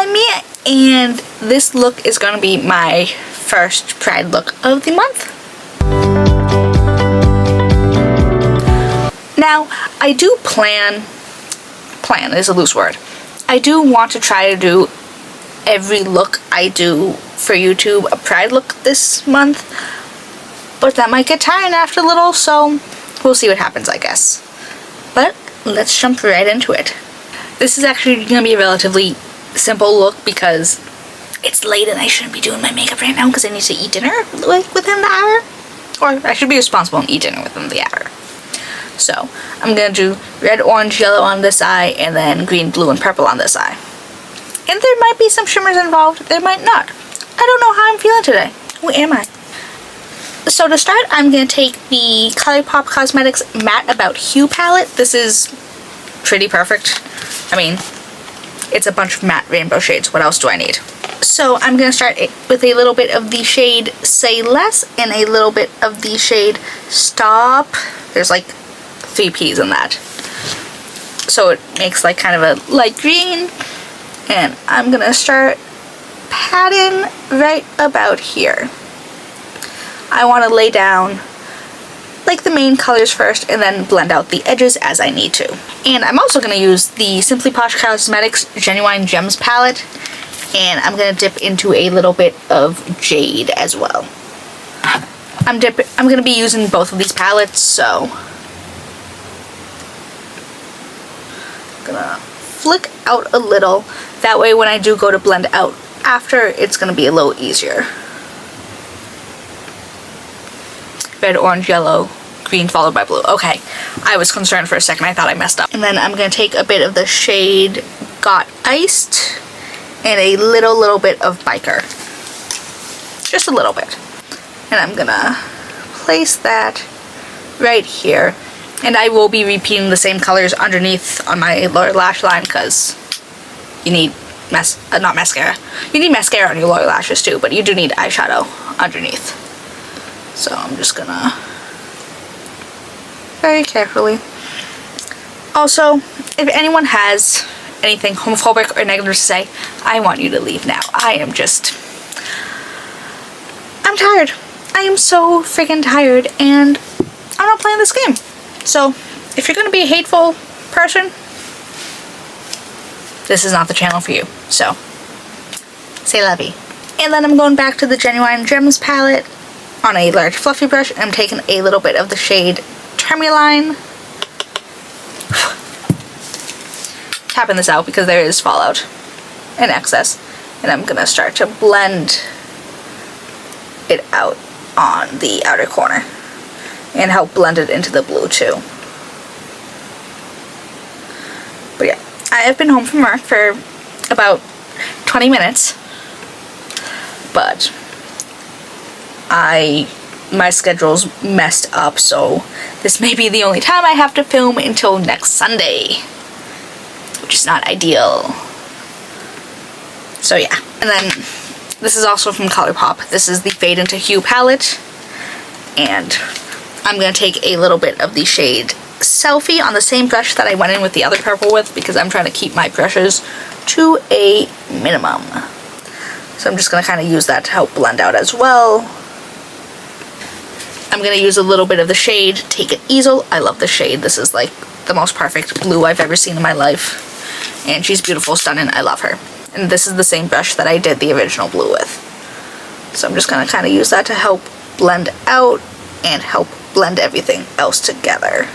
I'm Mia, and this look is going to be my first Pride look of the month. Now, I do plan is a loose word. I do want to try to do every look I do for YouTube a Pride look this month, but that might get tiring after a little, so we'll see what happens, I guess. But let's jump right into it. This is actually going to be a relatively simple look because it's late and I shouldn't be doing my makeup right now because I need to eat dinner like within the hour. Or I should be responsible and eat dinner within the hour. So I'm going to do red, orange, yellow on this eye and then green, blue, and purple on this eye. And there might be some shimmers involved, there might not. I don't know how I'm feeling today. Who am I? So to start, I'm going to take the Colourpop Cosmetics Matte About Hue palette. This is pretty perfect. I mean, it's a bunch of matte rainbow shades. What else do I need? So I'm going to start with a little bit of the shade Say Less and a little bit of the shade Stop. There's like 3 P's in that. So it makes like kind of a light green. And I'm going to start patting right about here. I want to lay down like the main colors first and then blend out the edges as I need to. And I'm also going to use the Simply Posh Cosmetics Genuine Gems palette, and I'm going to dip into a little bit of jade as well. I'm going to be using both of these palettes, so I'm going to flick out a little. That way when I do go to blend out after, it's going to be a little easier. Red, orange, yellow, green followed by blue. Okay, I was concerned for a second. I thought I messed up. And then I'm going to take a bit of the shade Got Iced and a little bit of Biker. Just a little bit. And I'm going to place that right here. And I will be repeating the same colors underneath on my lower lash line because you need not mascara. You need mascara on your lower lashes too, but you do need eyeshadow underneath. So I'm just gonna very carefully. Also, if anyone has anything homophobic or negative to say, I want you to leave now. I'm tired. I am so freaking tired and I'm not playing this game. So if you're gonna be a hateful person, this is not the channel for you. So say lovey. And then I'm going back to the Genuine Gems palette on a large fluffy brush, and I'm taking a little bit of the shade Tremuline. Tapping this out because there is fallout in excess. And I'm going to start to blend it out on the outer corner and help blend it into the blue too. But yeah, I have been home from work for about 20 minutes, but my schedule's messed up, so this may be the only time I have to film until next Sunday, which is not ideal. So yeah, and then this is also from Colourpop. This is the Fade into Hue palette, and I'm going to take a little bit of the shade Selfie on the same brush that I went in with the other purple with because I'm trying to keep my brushes to a minimum. So I'm just going to kind of use that to help blend out as well. I'm going to use a little bit of the shade Take It Easel. I love this shade. This is like the most perfect blue I've ever seen in my life. And she's beautiful, stunning. I love her. And this is the same brush that I did the original blue with. So I'm just going to kind of use that to help blend out and help blend everything else together.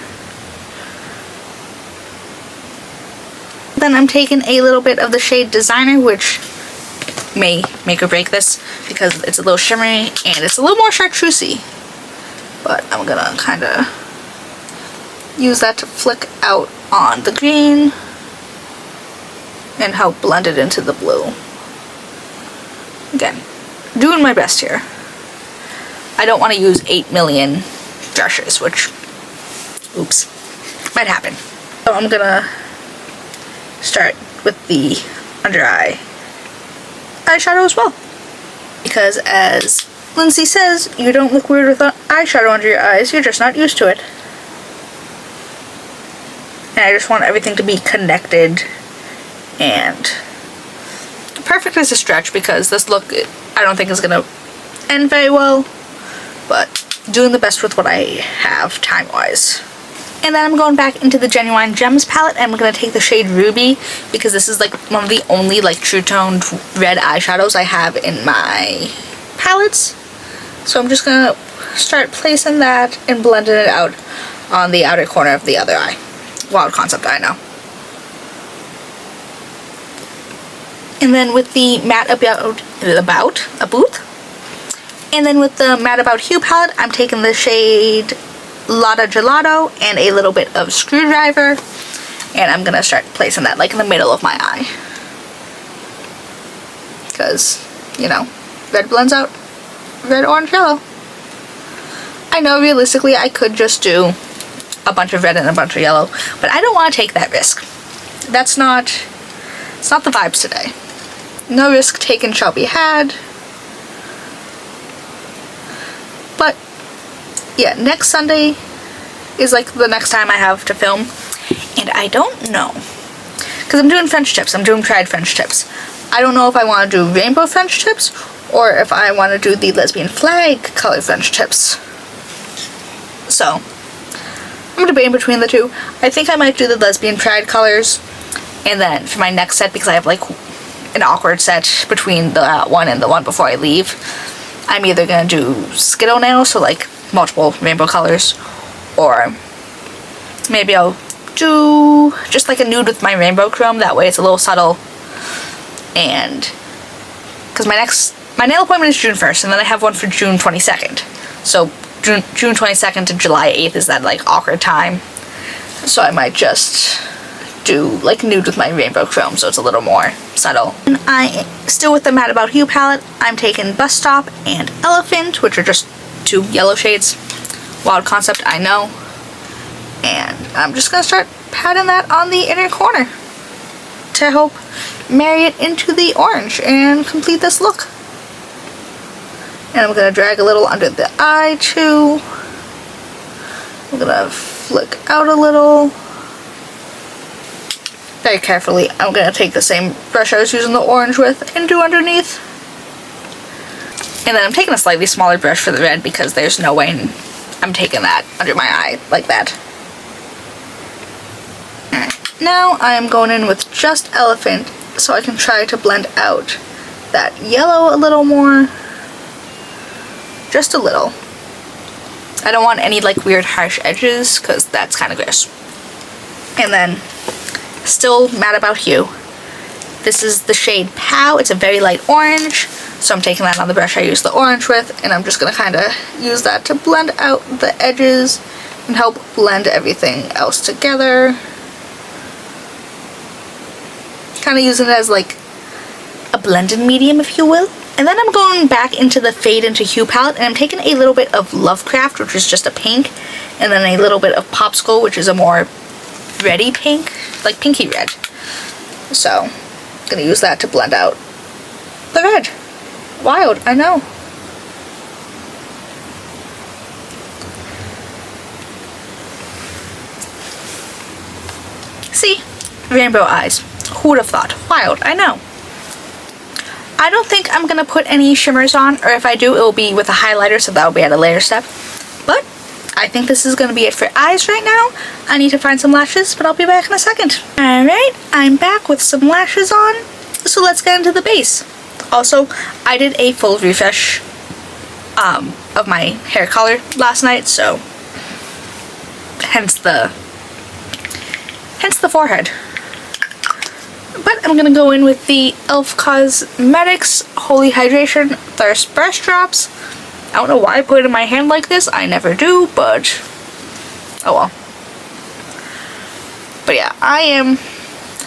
Then I'm taking a little bit of the shade Designer, which may make or break this because it's a little shimmery and it's a little more chartreusey. But I'm gonna kind of use that to flick out on the green and help blend it into the blue. Again, doing my best here. I don't want to use 8 million brushes, which, oops, might happen. So I'm gonna start with the under eye eyeshadow as well, because as Lindsay says, you don't look weird with eyeshadow under your eyes, you're just not used to it. And I just want everything to be connected and perfect is a stretch because this look, I don't think is going to end very well, but doing the best with what I have time-wise. And then I'm going back into the Genuine Gems palette, and I'm going to take the shade Ruby because this is like one of the only like true toned red eyeshadows I have in my palettes. So I'm just going to start placing that and blending it out on the outer corner of the other eye. Wild concept, I know. And then with the Matte About, and then with the Matte About Hue palette, I'm taking the shade Lotta Gelato and a little bit of Screwdriver, and I'm gonna start placing that like in the middle of my eye. Because, you know, red blends out red, orange, yellow. I know realistically I could just do a bunch of red and a bunch of yellow, but I don't want to take that risk. It's not the vibes today. No risk taken shall be had. But yeah, next Sunday is like the next time I have to film, and I don't know, because I'm doing French tips. I'm doing tried French tips. I don't know if I want to do rainbow French tips or if I want to do the lesbian flag color French tips. So I'm debating between the two. I think I might do the lesbian pride colors, and then for my next set, because I have like an awkward set between the one and the one before I leave, I'm either gonna do Skittle nails, so like multiple rainbow colors, or maybe I'll do just like a nude with my rainbow chrome. That way it's a little subtle. And because my nail appointment is June 1st, and then I have one for June 22nd. So June 22nd to July 8th is that like awkward time. So I might just do like nude with my rainbow chrome, so it's a little more subtle. And I still with the Matte About Hue palette, I'm taking Bus Stop and Elephant, which are just two yellow shades. Wild concept, I know. And I'm just gonna start patting that on the inner corner to help marry it into the orange and complete this look. And I'm gonna drag a little under the eye too. I'm gonna flick out a little. Very carefully, I'm gonna take the same brush I was using the orange with and do underneath. And then I'm taking a slightly smaller brush for the red because there's no way I'm taking that under my eye like that. Alright, now I'm going in with just Elephant so I can try to blend out that yellow a little more. Just a little. I don't want any like weird harsh edges because that's kind of gross. And then still Matte About Hue. This is the shade Pow. It's a very light orange, so I'm taking that on the brush I used the orange with, and I'm just going to kind of use that to blend out the edges and help blend everything else together. Kind of using it as like a blending medium, if you will. And then I'm going back into the Fade into Hue palette, and I'm taking a little bit of Lovecraft, which is just a pink, and then a little bit of Popsicle, which is a more reddy pink, like pinky red. So I'm gonna use that to blend out the red. Wild, I know. See? Rainbow eyes. Who would have thought? Wild, I know. I don't think I'm gonna put any shimmers on, or if I do, it will be with a highlighter, so that will be at a later step. But I think this is gonna be it for eyes right now. I need to find some lashes, but I'll be back in a second. Alright, I'm back with some lashes on, so let's get into the base. Also, I did a full refresh of my hair color last night, so hence the forehead. But I'm gonna go in with the e.l.f. Cosmetics Holy Hydration Thirst Brush Drops. I don't know why I put it in my hand like this. I never do, but oh well. But yeah, I am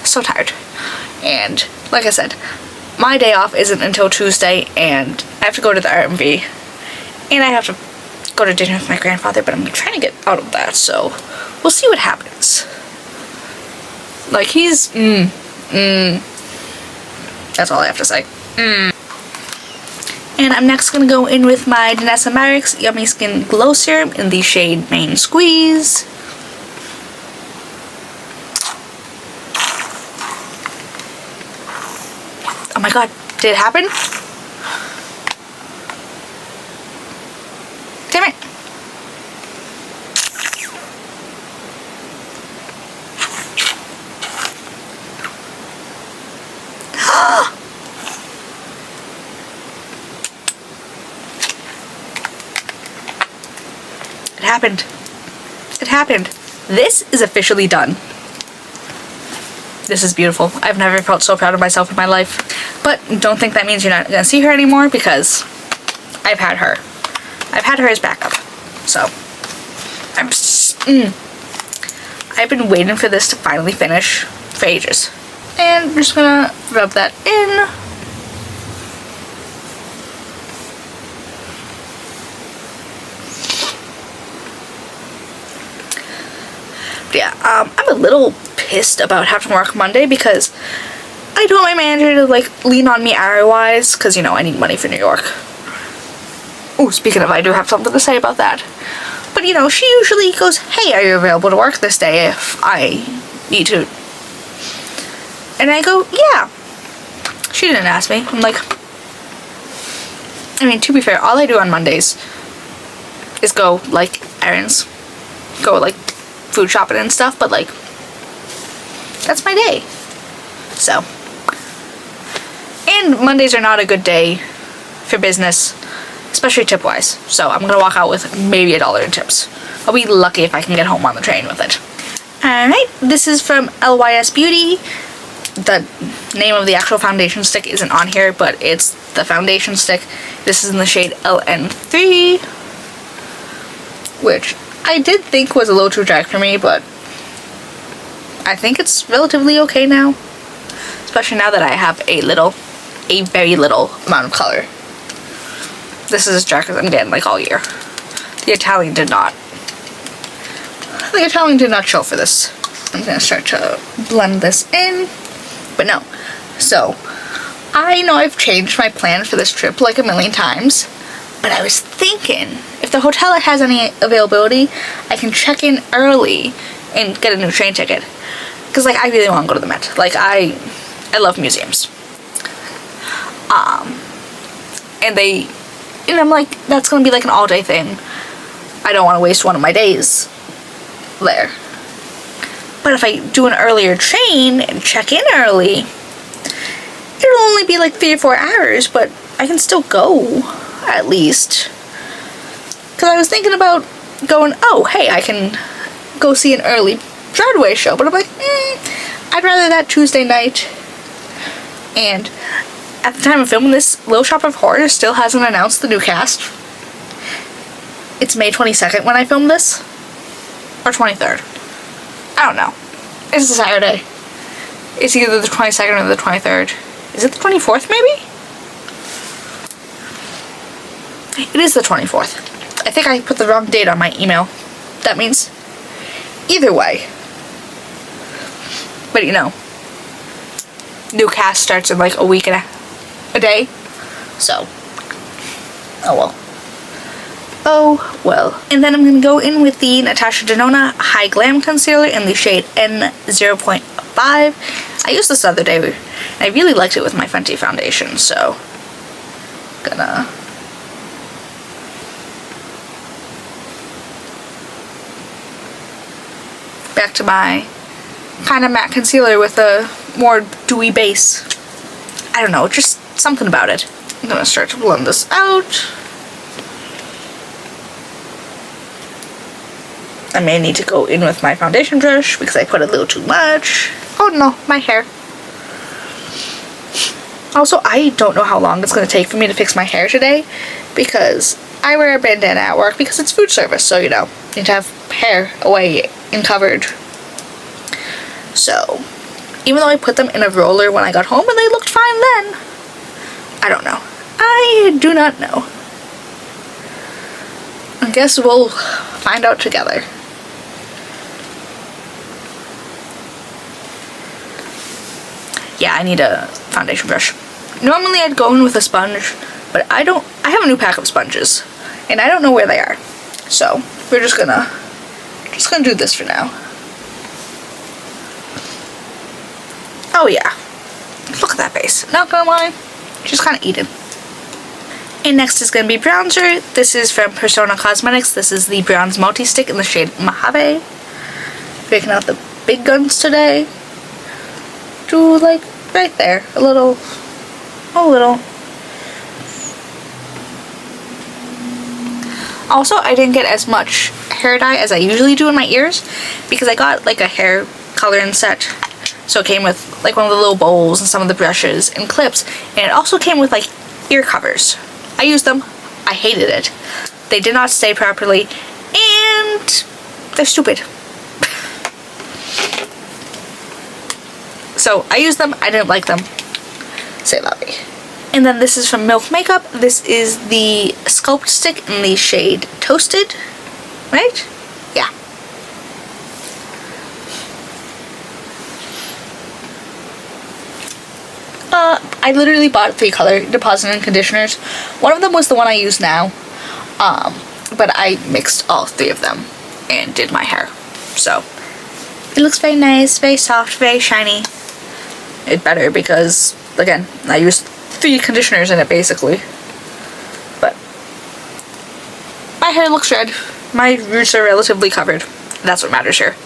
so tired. And like I said, my day off isn't until Tuesday, and I have to go to the RMV. And I have to go to dinner with my grandfather, but I'm trying to get out of that, so we'll see what happens. Like, he's, that's all I have to say. And I'm next going to go in with my Danessa Myricks Yummy Skin Glow Serum in the shade Main Squeeze. Oh my god, did it happen? Damn it. It happened. It happened. This is officially done. This is beautiful. I've never felt so proud of myself in my life. But don't think that means you're not gonna see her anymore, because I've had her. I've had her as backup. So I've been waiting for this to finally finish for ages. And I'm just gonna rub that in. But yeah, I'm a little pissed about having to work Monday because I don't want my manager to like lean on me hour-wise, because you know I need money for New York. Oh, speaking of, I do have something to say about that. But you know, she usually goes, hey, are you available to work this day if I need to? And I go, yeah. She didn't ask me. I'm like, I mean, to be fair, all I do on Mondays is go like errands, go like food shopping and stuff, but like that's my day. So, and Mondays are not a good day for business, especially tip wise, so I'm gonna walk out with maybe $1 in tips. I'll be lucky if I can get home on the train with it. Alright, this is from LYS Beauty. The name of the actual foundation stick isn't on here, but it's the foundation stick. This is in the shade LN3, which I did think was a little too dark for me, but I think it's relatively okay now. Especially now that I have a very little amount of color. This is as dark as I'm getting like all year. The Italian did not show for this. I'm gonna start to blend this in, but no. So, I know I've changed my plan for this trip like a million times, but I was thinking if the hotel has any availability, I can check in early and get a new train ticket. Because like I really want to go to the Met. Like I love museums. And I'm like, that's gonna be like an all-day thing. I don't want to waste one of my days there. But if I do an earlier train and check in early, it'll only be like 3 or 4 hours, but I can still go at least. Because I was thinking about going, oh hey, I can go see an early Broadway show, but I'm like, I'd rather that Tuesday night. And at the time of filming this, Little Shop of Horrors still hasn't announced the new cast. It's May 22nd when I filmed this. Or 23rd. I don't know. It's a Saturday. It's either the 22nd or the 23rd. Is it the 24th maybe? It is the 24th. I think I put the wrong date on my email. That means either way. But you know, new cast starts in like a week and a day. So, oh well. Oh well. And then I'm going to go in with the Natasha Denona Hy-Glam Concealer in the shade N0.5. I used this the other day and I really liked it with my Fenty foundation, so gonna back to my kind of matte concealer with a more dewy base. I don't know, just something about it. I'm gonna start to blend this out. I may need to go in with my foundation brush because I put a little too much. Oh no, my hair. Also, I don't know how long it's going to take for me to fix my hair today because I wear a bandana at work because it's food service, so you know, you need to have hair away and covered. So, even though I put them in a roller when I got home and they looked fine then, I don't know. I do not know. I guess we'll find out together. Yeah, I need a foundation brush. Normally I'd go in with a sponge, but I have a new pack of sponges, and I don't know where they are. So, we're just gonna do this for now. Oh yeah. Look at that base. Not gonna lie, she's kind of eaten. And next is going to be bronzer. This is from Persona Cosmetics. This is the Bronze Multistick in the shade Mojave. Breaking out the big guns today. Do like right there. A little. Also, I didn't get as much hair dye as I usually do in my ears because I got like a hair coloring set. So it came with like one of the little bowls and some of the brushes and clips. And it also came with like ear covers. I used them. I hated it. They did not stay properly and they're stupid. So I used them. I didn't like them. Say that way. And then this is from Milk Makeup. This is the Sculpt stick in the shade Toasted. Right? Yeah. I literally bought 3 color depositing conditioners. One of them was the one I use now. But I mixed all 3 of them and did my hair. So it looks very nice, very soft, very shiny. It better because, again, I used 3 conditioners in it basically. But my hair looks red. My roots are relatively covered. That's what matters here.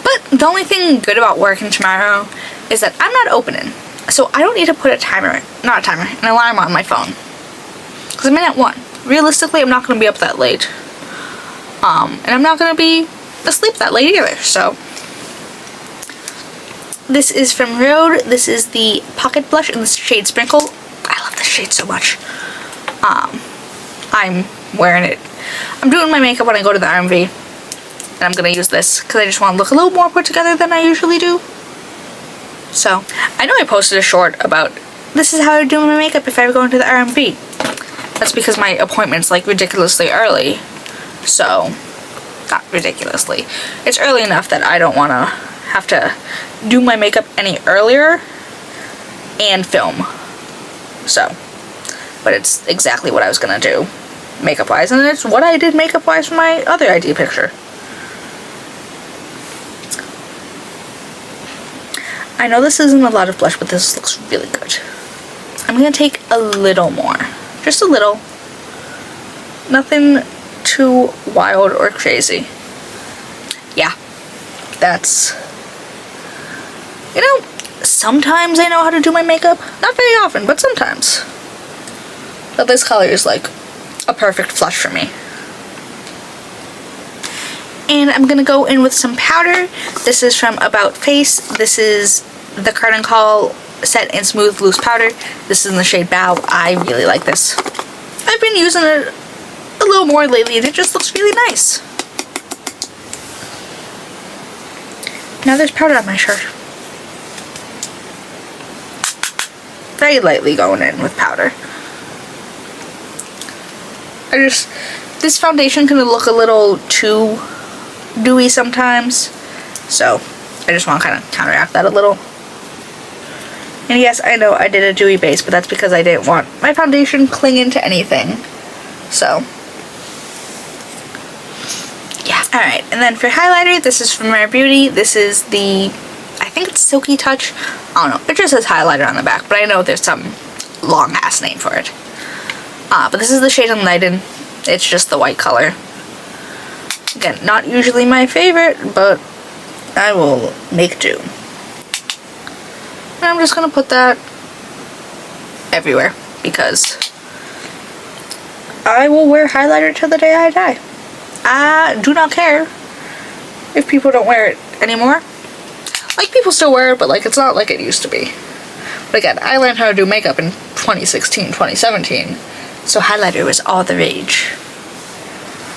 But the only thing good about working tomorrow is that I'm not opening. So I don't need to put an alarm on my phone. Because I'm in at 1. Realistically, I'm not going to be up that late. And I'm not going to be asleep that late either, so. This is from Rhode. This is the Pocket Blush in the shade Sprinkle. I love this shade so much. I'm wearing it. I'm doing my makeup when I go to the RMV. And I'm going to use this because I just want to look a little more put together than I usually do. So, I know I posted a short about this is how I do my makeup if I were going to the RMV. That's because my appointment's like ridiculously early. So, not ridiculously. It's early enough that I don't want to have to do my makeup any earlier and film. So, but it's exactly what I was going to do makeup wise, and it's what I did makeup wise for my other ID picture. I know this isn't a lot of blush, but this looks really good. I'm going to take a little more. Just a little. Nothing too wild or crazy. Yeah. That's... You know, sometimes I know how to do my makeup. Not very often, but sometimes. But this color is like a perfect flush for me. And I'm going to go in with some powder. This is from About Face. This is the Curtain Call Set and Smooth Loose Powder. This is in the shade Bow. I really like this. I've been using it a little more lately and it just looks really nice. Now there's powder on my shirt. Very lightly going in with powder. This foundation can look a little too dewy sometimes, so I just want to kind of counteract that a little. And yes, I know I did a dewy base, but that's because I didn't want my foundation clinging to anything. So yeah. Alright, and then for highlighter, this is from Rare Beauty. This is the, I think it's Silky Touch. I don't know, it just says highlighter on the back, but I know there's some long ass name for it. But this is the shade Enlighten. It's just the white color. Again, not usually my favorite, but I will make do. And I'm just going to put that everywhere because I will wear highlighter till the day I die. I do not care if people don't wear it anymore. Like, people still wear it, but like it's not like it used to be. But again, I learned how to do makeup in 2016, 2017, so highlighter was all the rage.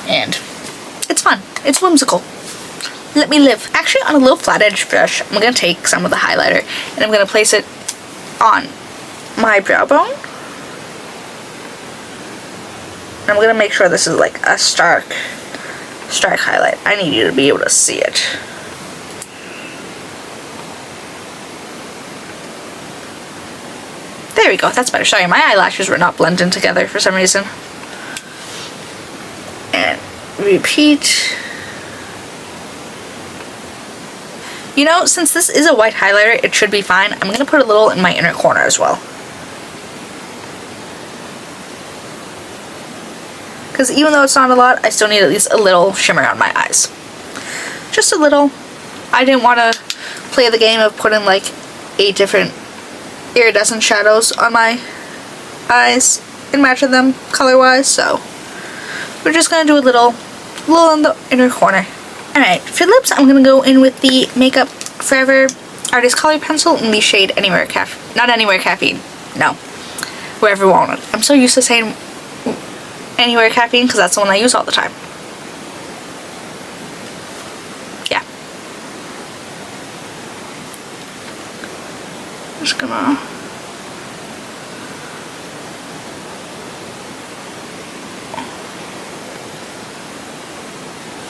And it's fun. It's whimsical. Let me live. Actually, on a little flat edge brush, I'm going to take some of the highlighter and I'm going to place it on my brow bone. And I'm going to make sure this is like a stark highlight. I need you to be able to see it. There we go. That's better. Sorry, my eyelashes were not blending together for some reason. And repeat. You know, since this is a white highlighter, it should be fine. I'm gonna put a little in my inner corner as well. Because even though it's not a lot, I still need at least a little shimmer on my eyes. Just a little. I didn't want to play the game of putting like 8 different iridescent shadows on my eyes and matching them color-wise, so we're just gonna do a little in the inner corner. Alright, for lips, I'm gonna go in with the Makeup Forever Artist Color Pencil in the shade Anywhere Caffeine. Not Anywhere Caffeine. No. Wherever you want it. I'm so used to saying Anywhere Caffeine because that's the one I use all the time. Yeah. Just gonna...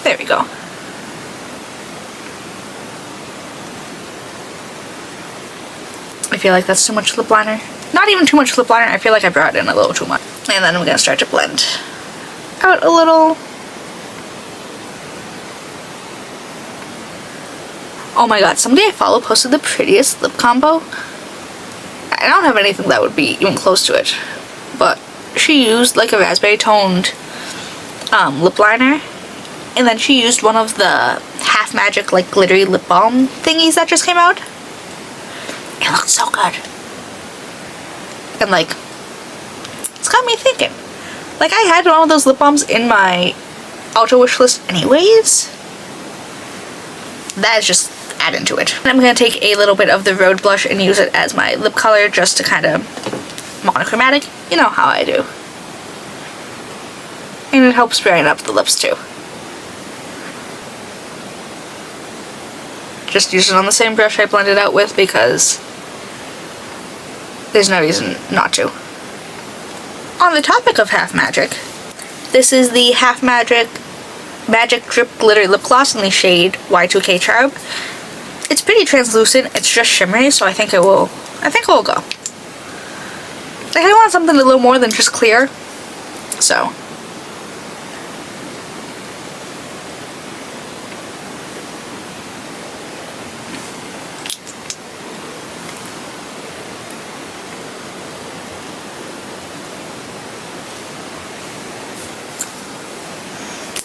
There we go. I feel like that's too much lip liner. Not even too much lip liner, I feel like I brought in a little too much. And then I'm gonna start to blend out a little. Oh my god, somebody I follow posted the prettiest lip combo. I don't have anything that would be even close to it, but she used like a raspberry toned lip liner, and then she used one of the Half Magic like glittery lip balm thingies that just came out. It looked so good. And like, it's got me thinking. Like, I had one of those lip balms in my auto wish list anyways. That is just adding to it. And I'm going to take a little bit of the Rhode blush and use it as my lip color just to kind of monochromatic. You know how I do. And it helps brighten up the lips too. Just use it on the same brush I blended out with because there's no reason not to. On the topic of Half Magic, this is the Half Magic Magic Drip Glitter Lip Gloss in the shade Y2K Charm. It's pretty translucent, it's just shimmery, so I think it will go. Like, I want something a little more than just clear, so.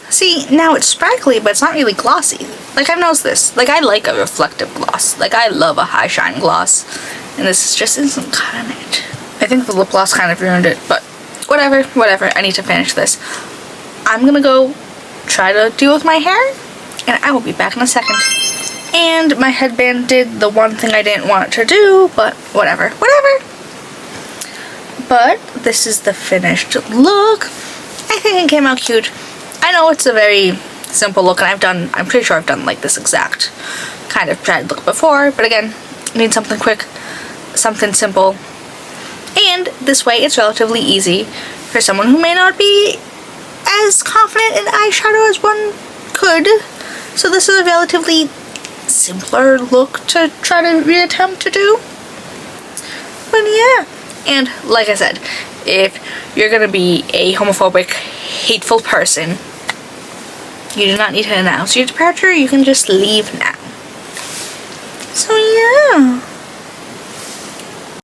See, now it's sparkly, but it's not really glossy. Like, I've noticed this. Like, I like a reflective gloss. Like, I love a high shine gloss. And this just isn't cutting it. I think the lip gloss kind of ruined it, but whatever. I need to finish this. I'm gonna go try to deal with my hair, and I will be back in a second. And my headband did the one thing I didn't want it to do, but whatever. But this is the finished look. I think it came out cute. I know it's a very simple look, and I'm pretty sure I've done like this exact kind of dread look before, but again, I need something quick, something simple, and this way it's relatively easy for someone who may not be as confident in eyeshadow as one could. So this is a relatively simpler look to try to reattempt to do. But yeah, and like I said, if you're gonna be a homophobic, hateful person, you do not need to announce your departure, you can just leave now. So yeah.